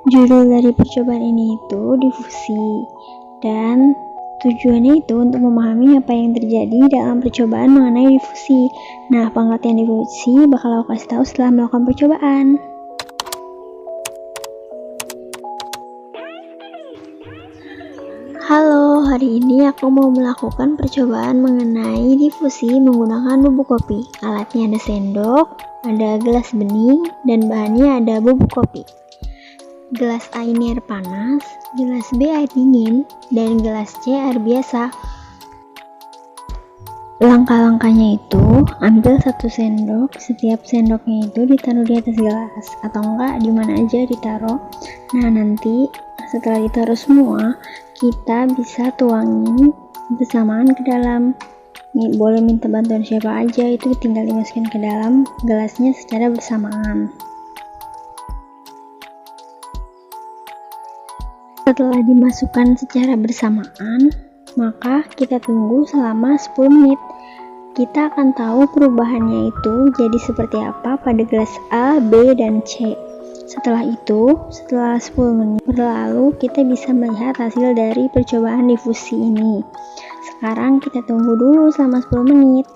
Judul dari percobaan ini itu difusi, dan tujuannya itu untuk memahami apa yang terjadi dalam percobaan mengenai difusi. Nah, pengertian difusi bakal aku kasih tahu setelah melakukan percobaan. Halo, hari ini aku mau melakukan percobaan mengenai difusi menggunakan bubuk kopi. Alatnya ada sendok, ada gelas bening, dan bahannya ada bubuk kopi. Gelas A ini air panas, gelas B air dingin, dan gelas C air biasa. Langkah-langkahnya itu, ambil 1 sendok, setiap sendoknya itu ditaruh di atas gelas, atau enggak di mana aja ditaruh. Nah, nanti setelah ditaruh semua, kita bisa tuangin bersamaan ke dalam. Boleh minta bantuan siapa aja, itu tinggal dimasukin ke dalam gelasnya secara bersamaan. Setelah dimasukkan secara bersamaan, maka kita tunggu selama 10 menit. Kita akan tahu perubahannya itu jadi seperti apa pada gelas A, B, dan C. Setelah itu, setelah 10 menit berlalu, kita bisa melihat hasil dari percobaan difusi ini. Sekarang kita tunggu dulu selama 10 menit.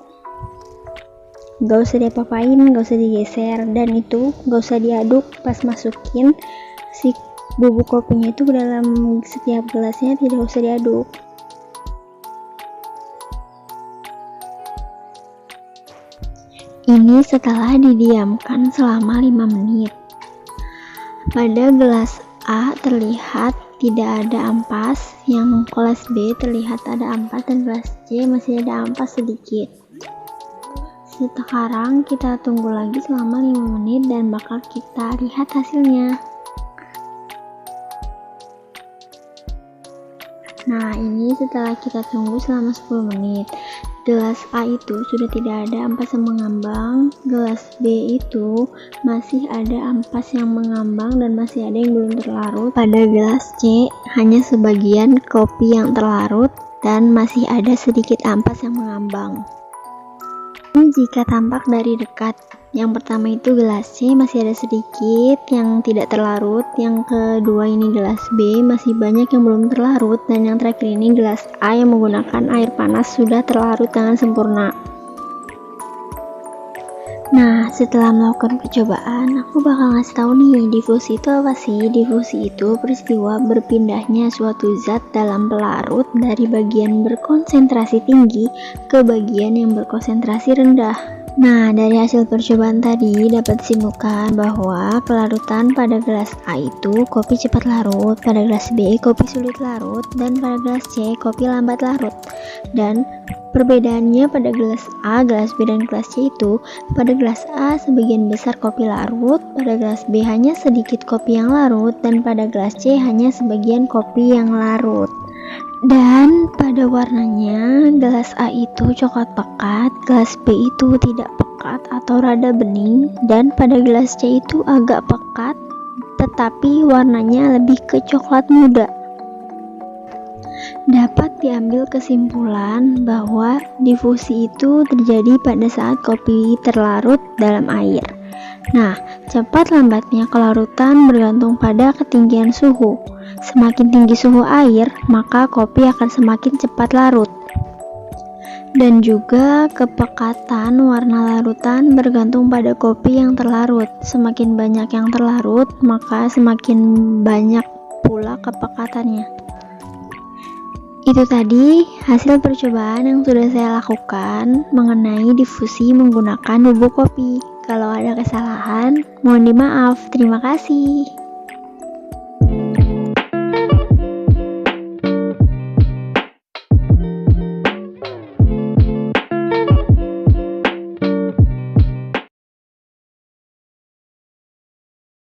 Gak usah diapa-apain, gak usah digeser, dan itu gak usah diaduk pas masukin si bubuk kopinya itu ke dalam setiap gelasnya, tidak usah diaduk. Ini setelah didiamkan selama 5 menit. Pada gelas A terlihat tidak ada ampas, yang gelas B terlihat ada ampas, dan gelas C masih ada ampas sedikit. Sekarang kita tunggu lagi selama 5 menit dan bakal kita lihat hasilnya. Nah, ini setelah kita tunggu selama 10 menit. Gelas A itu sudah tidak ada ampas yang mengambang, gelas B itu masih ada ampas yang mengambang dan masih ada yang belum terlarut. Pada gelas C hanya sebagian kopi yang terlarut dan masih ada sedikit ampas yang mengambang. Ini jika tampak dari dekat. Yang pertama itu gelas C masih ada sedikit yang tidak terlarut, yang kedua ini gelas B masih banyak yang belum terlarut, dan yang terakhir ini gelas A yang menggunakan air panas sudah terlarut dengan sempurna. Nah, setelah melakukan percobaan, aku bakal ngasih tahu nih, difusi itu apa sih? Difusi itu peristiwa berpindahnya suatu zat dalam pelarut dari bagian berkonsentrasi tinggi ke bagian yang berkonsentrasi rendah. Nah, dari hasil percobaan tadi dapat disimpulkan bahwa pelarutan pada gelas A itu kopi cepat larut, pada gelas B kopi sulit larut, dan pada gelas C kopi lambat larut. Dan perbedaannya pada gelas A, gelas B, dan gelas C itu, pada gelas A sebagian besar kopi larut, pada gelas B hanya sedikit kopi yang larut, dan pada gelas C hanya sebagian kopi yang larut. Dan pada warnanya, gelas A itu coklat pekat, gelas B itu tidak pekat atau rada bening, dan pada gelas C itu agak pekat tetapi warnanya lebih ke coklat muda. Dapat diambil kesimpulan bahwa difusi itu terjadi pada saat kopi terlarut dalam air. Nah, cepat lambatnya kelarutan bergantung pada ketinggian suhu. Semakin tinggi suhu air, maka kopi akan semakin cepat larut. Dan juga kepekatan warna larutan bergantung pada kopi yang terlarut. Semakin banyak yang terlarut, maka semakin banyak pula kepekatannya. Itu tadi hasil percobaan yang sudah saya lakukan mengenai difusi menggunakan bubuk kopi. Kalau ada kesalahan, mohon dimaaf. Terima kasih.